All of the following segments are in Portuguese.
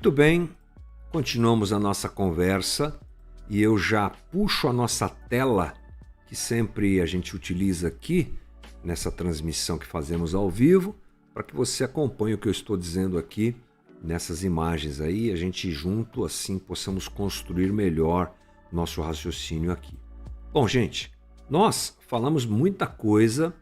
Muito bem, continuamos a nossa conversa e eu já puxo a nossa tela, que sempre a gente utiliza aqui, nessa transmissão que fazemos ao vivo, para que você acompanhe o que eu estou dizendo aqui nessas imagens aí, a gente junto assim possamos construir melhor nosso raciocínio aqui. Bom, gente, nós falamos muita coisa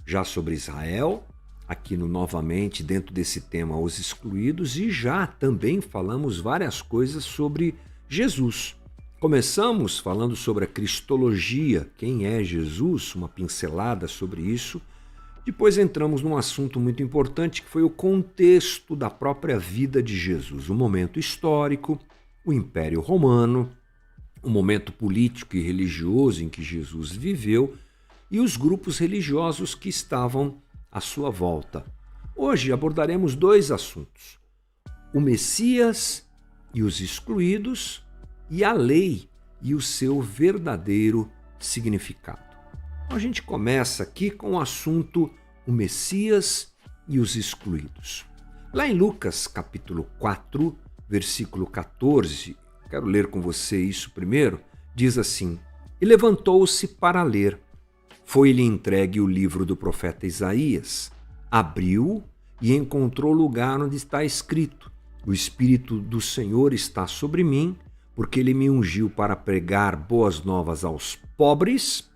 já sobre Israel, aqui no Novamente, dentro desse tema Os Excluídos, e já também falamos várias coisas sobre Jesus. Começamos falando sobre a cristologia, quem é Jesus, uma pincelada sobre isso. Depois entramos num assunto muito importante que foi o contexto da própria vida de Jesus, o momento histórico, o Império Romano, o momento político e religioso em que Jesus viveu e os grupos religiosos que estavam à sua volta. Hoje abordaremos dois assuntos: o Messias e os excluídos e a lei e o seu verdadeiro significado. Então, a gente começa aqui com o assunto o Messias e os excluídos. Lá em Lucas capítulo 4, versículo 14, quero ler com você isso primeiro, diz assim: E levantou-se para ler. Foi-lhe entregue o livro do profeta Isaías. Abriu e encontrou o lugar onde está escrito: O Espírito do Senhor está sobre mim, porque ele me ungiu para pregar boas novas aos pobres,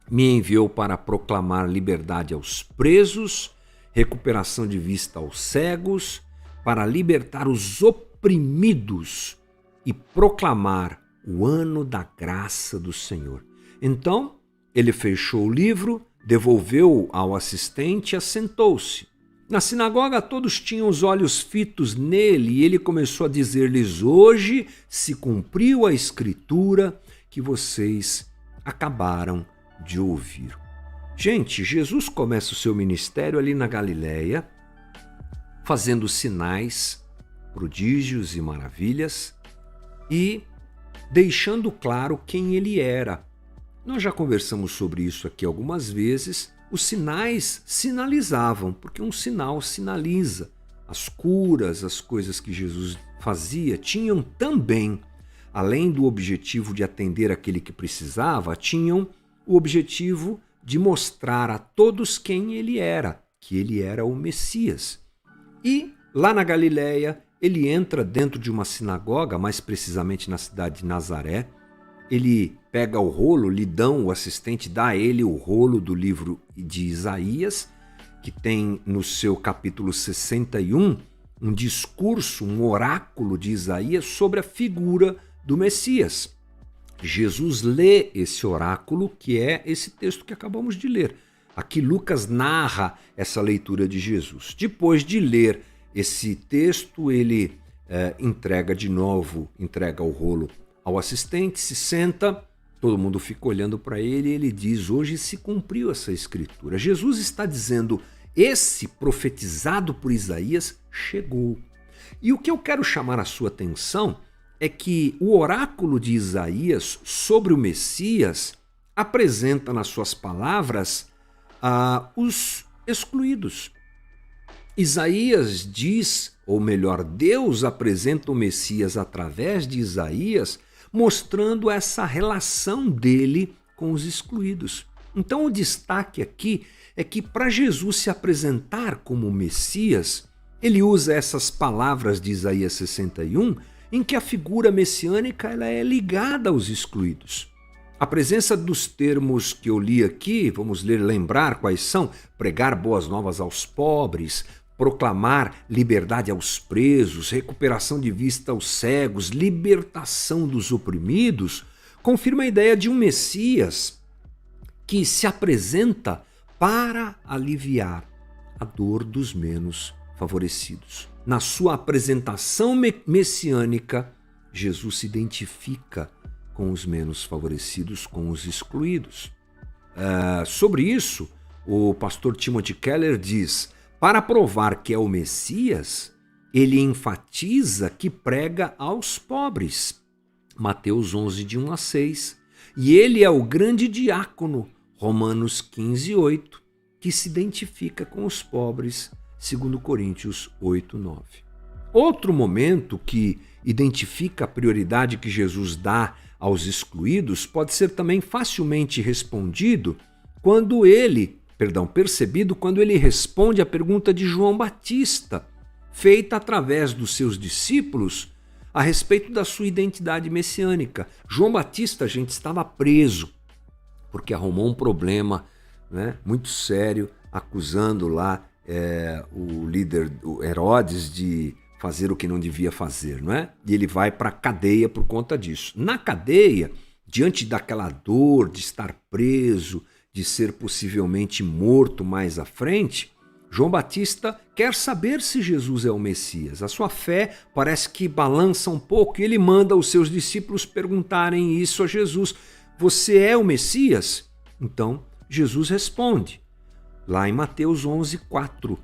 me enviou para proclamar liberdade aos presos, recuperação de vista aos cegos, para libertar os oprimidos e proclamar o ano da graça do Senhor. Então, ele fechou o livro, devolveu-o ao assistente e assentou-se. Na sinagoga todos tinham os olhos fitos nele e ele começou a dizer-lhes: Hoje se cumpriu a escritura que vocês acabaram de ouvir. Gente, Jesus começa o seu ministério ali na Galileia, fazendo sinais, prodígios e maravilhas e deixando claro quem ele era. Nós já conversamos sobre isso aqui algumas vezes. Os sinais sinalizavam, porque um sinal sinaliza. As curas, as coisas que Jesus fazia, tinham também, além do objetivo de atender aquele que precisava, tinham o objetivo de mostrar a todos quem ele era, que ele era o Messias. E lá na Galileia, ele entra dentro de uma sinagoga, mais precisamente na cidade de Nazaré. Ele pega o rolo, o assistente dá a ele o rolo do livro de Isaías, que tem no seu capítulo 61 um discurso, um oráculo de Isaías sobre a figura do Messias. Jesus lê esse oráculo, que é esse texto que acabamos de ler. Aqui Lucas narra essa leitura de Jesus. Depois de ler esse texto, ele entrega o rolo ao assistente, se senta, todo mundo fica olhando para ele e ele diz: Hoje se cumpriu essa escritura. Jesus está dizendo: esse profetizado por Isaías chegou. E o que eu quero chamar a sua atenção é que o oráculo de Isaías sobre o Messias apresenta nas suas palavras os excluídos. Isaías diz, ou melhor, Deus apresenta o Messias através de Isaías, mostrando essa relação dele com os excluídos. Então o destaque aqui é que para Jesus se apresentar como Messias, ele usa essas palavras de Isaías 61, em que a figura messiânica ela é ligada aos excluídos. A presença dos termos que eu li aqui, vamos lembrar quais são: pregar boas novas aos pobres, proclamar liberdade aos presos, recuperação de vista aos cegos, libertação dos oprimidos, confirma a ideia de um Messias que se apresenta para aliviar a dor dos menos favorecidos. Na sua apresentação messiânica, Jesus se identifica com os menos favorecidos, com os excluídos. Sobre isso, o pastor Timothy Keller diz: para provar que é o Messias, ele enfatiza que prega aos pobres. Mateus 11, de 1 a 6. E ele é o grande diácono, Romanos 15, 8, que se identifica com os pobres, 2 Coríntios 8, 9. Outro momento que identifica a prioridade que Jesus dá aos excluídos pode ser também facilmente percebido quando ele responde à pergunta de João Batista, feita através dos seus discípulos a respeito da sua identidade messiânica. João Batista, gente, estava preso porque arrumou um problema, né, muito sério, acusando lá o líder o Herodes de fazer o que não devia fazer, não é? E ele vai para a cadeia por conta disso. Na cadeia, diante daquela dor de estar preso, de ser possivelmente morto mais à frente, João Batista quer saber se Jesus é o Messias. A sua fé parece que balança um pouco e ele manda os seus discípulos perguntarem isso a Jesus. Você é o Messias? Então, Jesus responde, lá em Mateus 11:4.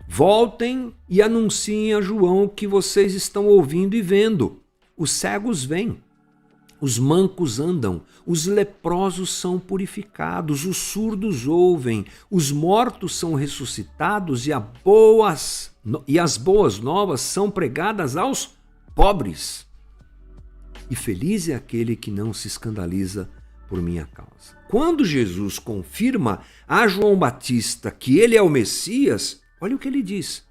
Voltem e anunciem a João o que vocês estão ouvindo e vendo. Os cegos veem, os mancos andam, os leprosos são purificados, os surdos ouvem, os mortos são ressuscitados e as boas novas são pregadas aos pobres. E feliz é aquele que não se escandaliza por minha causa. Quando Jesus confirma a João Batista que ele é o Messias, olha o que ele diz.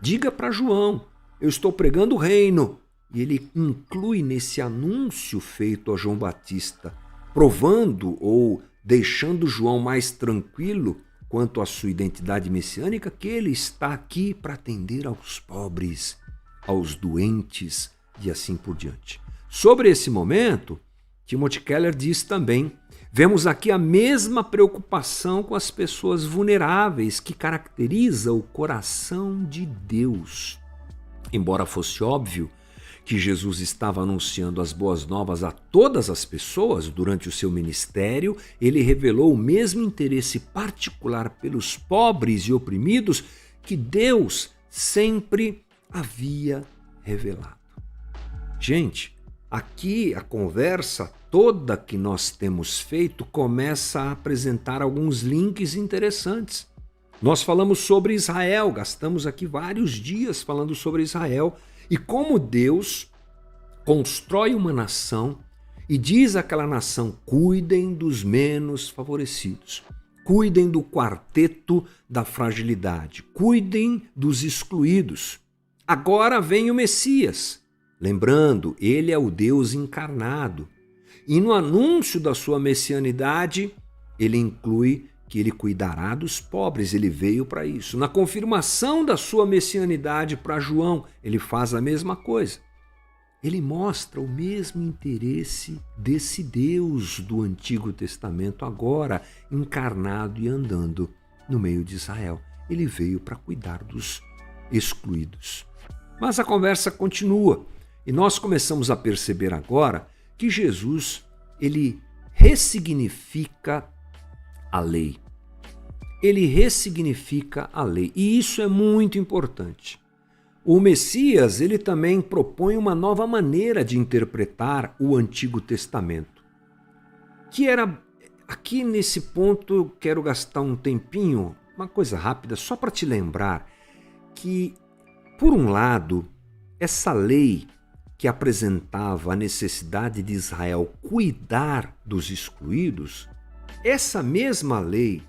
Diga para João, eu estou pregando o reino. E ele inclui nesse anúncio feito a João Batista, provando ou deixando João mais tranquilo quanto à sua identidade messiânica, que ele está aqui para atender aos pobres, aos doentes e assim por diante. Sobre esse momento, Timothy Keller diz também, vemos aqui a mesma preocupação com as pessoas vulneráveis que caracteriza o coração de Deus. Embora fosse óbvio que Jesus estava anunciando as boas novas a todas as pessoas durante o seu ministério, ele revelou o mesmo interesse particular pelos pobres e oprimidos que Deus sempre havia revelado. Gente, aqui a conversa toda que nós temos feito começa a apresentar alguns links interessantes. Nós falamos sobre Israel, gastamos aqui vários dias falando sobre Israel e como Deus constrói uma nação e diz àquela nação, cuidem dos menos favorecidos, cuidem do quarteto da fragilidade, cuidem dos excluídos. Agora vem o Messias. Lembrando, ele é o Deus encarnado. E no anúncio da sua messianidade, ele inclui que ele cuidará dos pobres, ele veio para isso. Na confirmação da sua messianidade para João, ele faz a mesma coisa. Ele mostra o mesmo interesse desse Deus do Antigo Testamento agora encarnado e andando no meio de Israel. Ele veio para cuidar dos excluídos. Mas a conversa continua. E nós começamos a perceber agora que Jesus, ele ressignifica a lei. Ele ressignifica a lei. E isso é muito importante. O Messias, ele também propõe uma nova maneira de interpretar o Antigo Testamento. Que era, aqui nesse ponto eu quero gastar um tempinho, uma coisa rápida, só para te lembrar que, por um lado, essa lei que apresentava a necessidade de Israel cuidar dos excluídos, essa mesma lei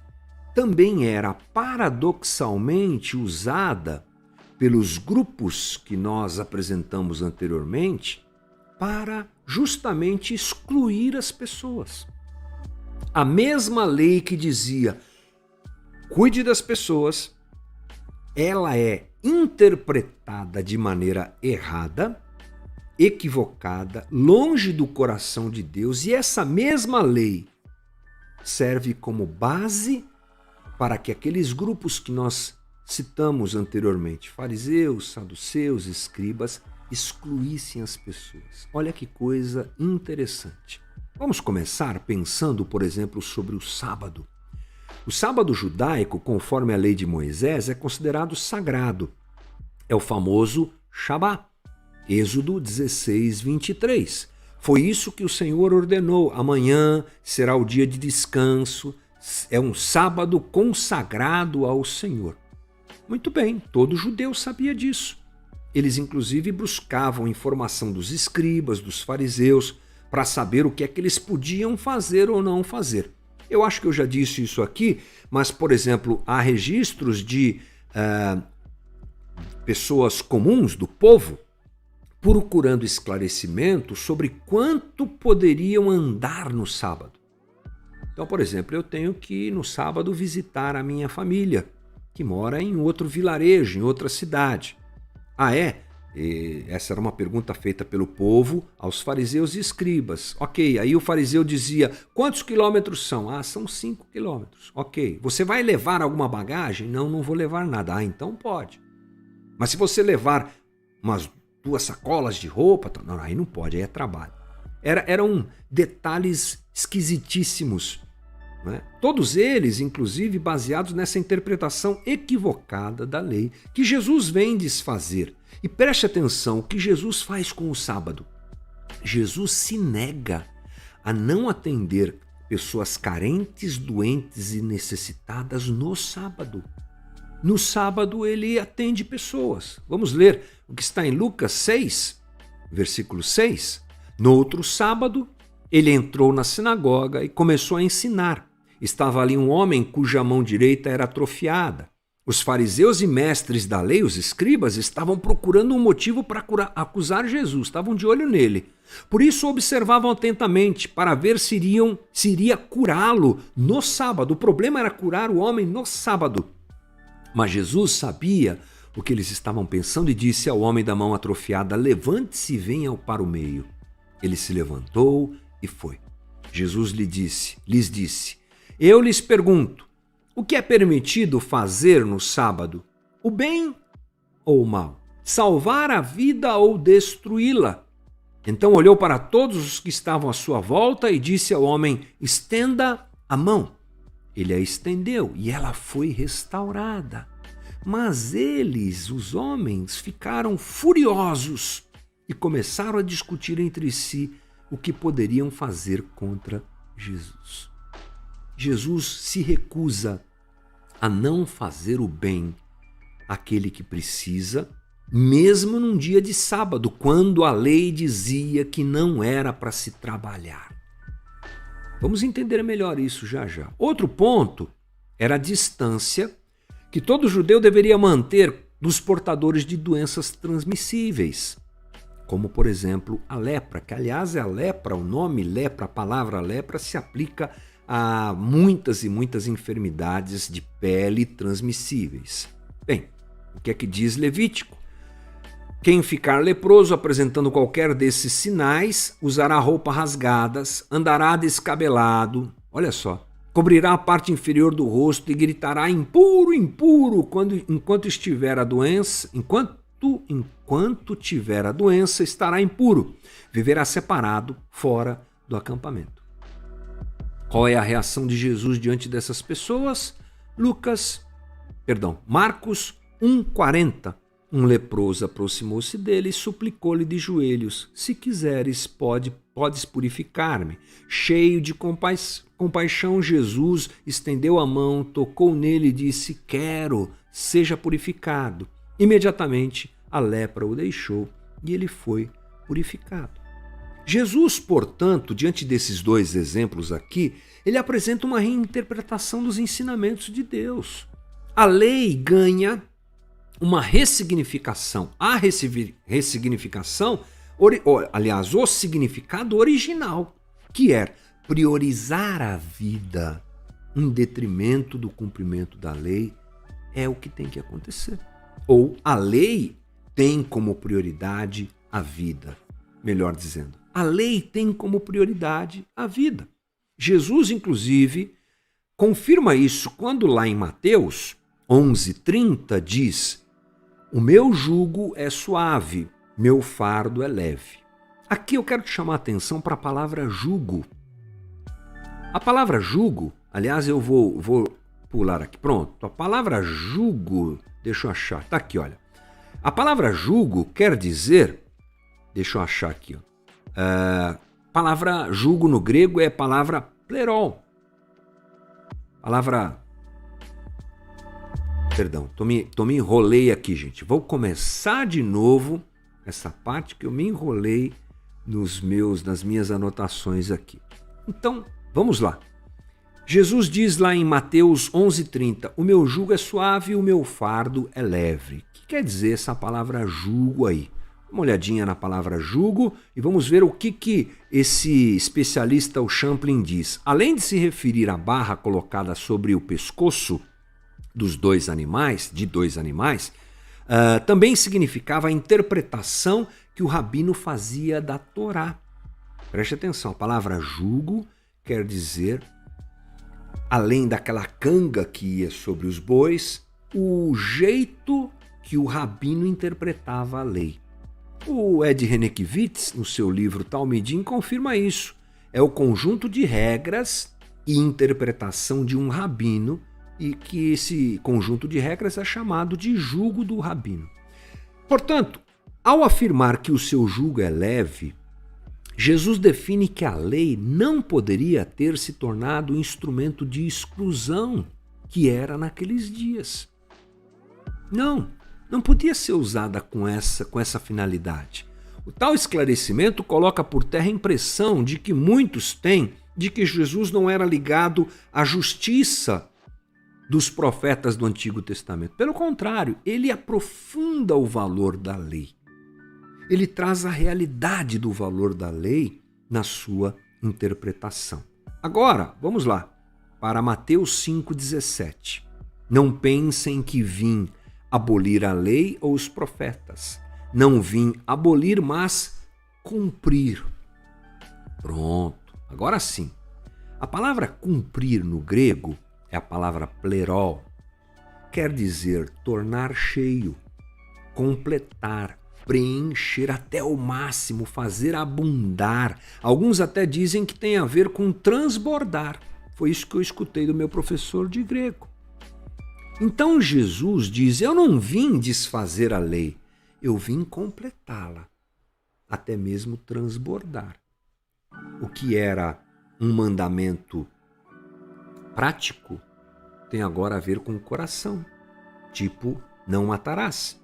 também era paradoxalmente usada pelos grupos que nós apresentamos anteriormente para justamente excluir as pessoas. A mesma lei que dizia cuide das pessoas, ela é interpretada de maneira errada, equivocada, longe do coração de Deus, e essa mesma lei serve como base para que aqueles grupos que nós citamos anteriormente, fariseus, saduceus, escribas, excluíssem as pessoas. Olha que coisa interessante. Vamos começar pensando, por exemplo, sobre o sábado. O sábado judaico, conforme a lei de Moisés, é considerado sagrado. É o famoso Shabá. Êxodo 16, 23. Foi isso que o Senhor ordenou. Amanhã será o dia de descanso. É um sábado consagrado ao Senhor. Muito bem, todo judeu sabia disso. Eles inclusive buscavam informação dos escribas, dos fariseus, para saber o que é que eles podiam fazer ou não fazer. Eu acho que eu já disse isso aqui, mas, por exemplo, há registros de pessoas comuns do povo procurando esclarecimento sobre quanto poderiam andar no sábado. Então, por exemplo, eu tenho que no sábado visitar a minha família, que mora em outro vilarejo, em outra cidade. Ah, é? Essa era uma pergunta feita pelo povo aos fariseus e escribas. Ok, aí o fariseu dizia, quantos quilômetros são? Ah, são 5 quilômetros. Ok, você vai levar alguma bagagem? Não, não vou levar nada. Ah, então pode. Mas se você levar umas 2 sacolas de roupa, não, aí não pode, aí é trabalho. Eram detalhes esquisitíssimos, né? Todos eles, inclusive, baseados nessa interpretação equivocada da lei que Jesus vem desfazer. E preste atenção, o que Jesus faz com o sábado? Jesus se nega a não atender pessoas carentes, doentes e necessitadas no sábado. No sábado ele atende pessoas. Vamos ler o que está em Lucas 6, versículo 6. No outro sábado, ele entrou na sinagoga e começou a ensinar. Estava ali um homem cuja mão direita era atrofiada. Os fariseus e mestres da lei, os escribas, estavam procurando um motivo para acusar Jesus, estavam de olho nele. Por isso observavam atentamente para ver se iria curá-lo no sábado. O problema era curar o homem no sábado. Mas Jesus sabia o que eles estavam pensando e disse ao homem da mão atrofiada, levante-se e venha para o meio. Ele se levantou e foi. Jesus lhes disse, eu lhes pergunto, o que é permitido fazer no sábado? O bem ou o mal? Salvar a vida ou destruí-la? Então olhou para todos os que estavam à sua volta e disse ao homem, estenda a mão. Ele a estendeu e ela foi restaurada. Mas eles, os homens, ficaram furiosos e começaram a discutir entre si o que poderiam fazer contra Jesus. Jesus se recusa a não fazer o bem àquele que precisa, mesmo num dia de sábado, quando a lei dizia que não era para se trabalhar. Vamos entender melhor isso já já. Outro ponto era a distância que todo judeu deveria manter dos portadores de doenças transmissíveis, como, por exemplo, a lepra, que aliás é a lepra, o nome lepra, a palavra lepra se aplica a muitas e muitas enfermidades de pele transmissíveis. Bem, o que é que diz Levítico? Quem ficar leproso apresentando qualquer desses sinais, usará roupas rasgadas, andará descabelado, olha só, cobrirá a parte inferior do rosto e gritará impuro, impuro, enquanto tiver a doença, enquanto tiver a doença, estará impuro, viverá separado fora do acampamento. Qual é a reação de Jesus diante dessas pessoas? Marcos 1,40. Um leproso aproximou-se dele e suplicou-lhe de joelhos, se quiseres, podes purificar-me. Cheio de compaixão, Jesus estendeu a mão, tocou nele e disse, quero, seja purificado. Imediatamente a lepra o deixou e ele foi purificado. Jesus, portanto, diante desses 2 exemplos aqui, ele apresenta uma reinterpretação dos ensinamentos de Deus. A lei ganha uma ressignificação. A ressignificação, aliás, o significado original, que é priorizar a vida em detrimento do cumprimento da lei, é o que tem que acontecer. Ou a lei tem como prioridade a vida, melhor dizendo. A lei tem como prioridade a vida. Jesus, inclusive, confirma isso quando lá em Mateus 11:30 diz, o meu jugo é suave, meu fardo é leve. Aqui eu quero te chamar a atenção para a palavra jugo. A palavra jugo, aliás, eu vou pular aqui, pronto. A palavra jugo, deixa eu achar, tá aqui, olha. A palavra jugo quer dizer, deixa eu achar aqui, ó. Palavra jugo no grego é palavra plerol. Palavra Perdão, tô me enrolei aqui, gente. Vou começar de novo essa parte que eu me enrolei nas minhas anotações aqui. Então, vamos lá. Jesus diz lá em Mateus 11:30, o meu jugo é suave e o meu fardo é leve. O que quer dizer essa palavra jugo aí? Uma olhadinha na palavra jugo e vamos ver o que esse especialista, o Champlin, diz. Além de se referir à barra colocada sobre o pescoço de dois animais, também significava a interpretação que o rabino fazia da Torá. Preste atenção, a palavra jugo quer dizer, além daquela canga que ia sobre os bois, o jeito que o rabino interpretava a lei. O Ed Renekiewicz, no seu livro Talmidim, confirma isso. É o conjunto de regras e interpretação de um rabino, e que esse conjunto de regras é chamado de jugo do rabino. Portanto, ao afirmar que o seu jugo é leve, Jesus define que a lei não poderia ter se tornado instrumento de exclusão que era naqueles dias. Não podia ser usada com essa finalidade. O tal esclarecimento coloca por terra a impressão de que muitos têm de que Jesus não era ligado à justiça dos profetas do Antigo Testamento. Pelo contrário, ele aprofunda o valor da lei. Ele traz a realidade do valor da lei na sua interpretação. Agora, vamos lá, para Mateus 5,17. Não pensem que vim abolir a lei ou os profetas. Não vim abolir, mas cumprir. Pronto, agora sim. A palavra cumprir no grego é a palavra pleró. Quer dizer tornar cheio, completar, preencher até o máximo, fazer abundar. Alguns até dizem que tem a ver com transbordar. Foi isso que eu escutei do meu professor de grego. Então Jesus diz, eu não vim desfazer a lei, eu vim completá-la, até mesmo transbordar. O que era um mandamento prático tem agora a ver com o coração, tipo, não matarás.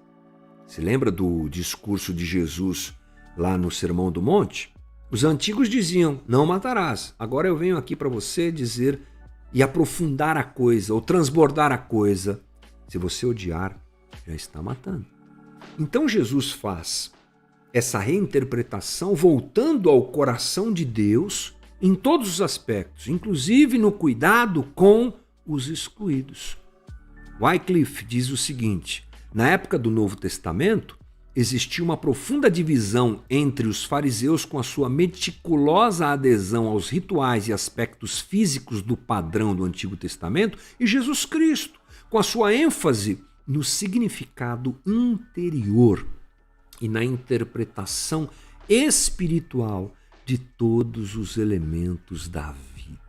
Se lembra do discurso de Jesus lá no Sermão do Monte? Os antigos diziam, não matarás. Agora eu venho aqui para você dizer e aprofundar a coisa, ou transbordar a coisa. Se você odiar, já está matando. Então Jesus faz essa reinterpretação voltando ao coração de Deus em todos os aspectos, inclusive no cuidado com os excluídos. Wycliffe diz o seguinte, na época do Novo Testamento, existia uma profunda divisão entre os fariseus com a sua meticulosa adesão aos rituais e aspectos físicos do padrão do Antigo Testamento e Jesus Cristo, com a sua ênfase no significado interior e na interpretação espiritual de todos os elementos da vida.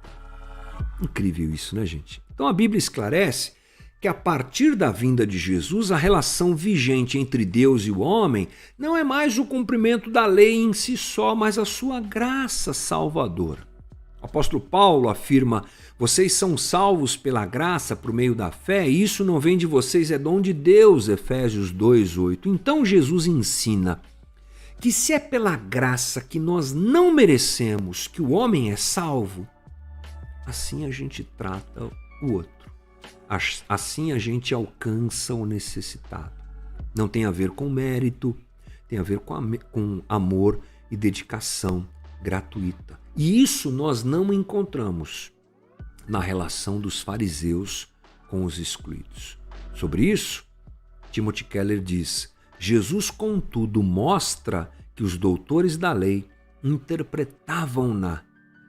Incrível isso, né, gente? Então a Bíblia esclarece que a partir da vinda de Jesus, a relação vigente entre Deus e o homem não é mais o cumprimento da lei em si só, mas a sua graça salvadora. O apóstolo Paulo afirma, vocês são salvos pela graça por meio da fé, e isso não vem de vocês, é dom de Deus, Efésios 2:8. Então Jesus ensina que se é pela graça que nós não merecemos que o homem é salvo, assim a gente trata o outro. Assim a gente alcança o necessitado. Não tem a ver com mérito, tem a ver com amor e dedicação gratuita. E isso nós não encontramos na relação dos fariseus com os excluídos. Sobre isso, Timothy Keller diz, Jesus, contudo, mostra que os doutores da lei interpretavam-na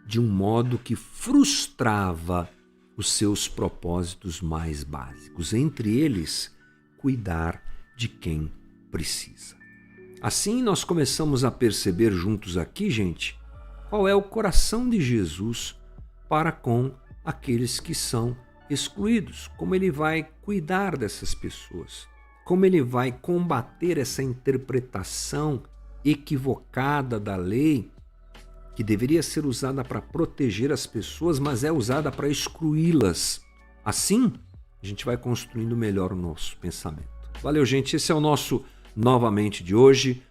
de um modo que frustrava os seus propósitos mais básicos, entre eles, cuidar de quem precisa. Assim, nós começamos a perceber juntos aqui, gente, qual é o coração de Jesus para com aqueles que são excluídos, como ele vai cuidar dessas pessoas, como ele vai combater essa interpretação equivocada da lei, que deveria ser usada para proteger as pessoas, mas é usada para excluí-las. Assim, a gente vai construindo melhor o nosso pensamento. Valeu, gente. Esse é o nosso Novamente de hoje.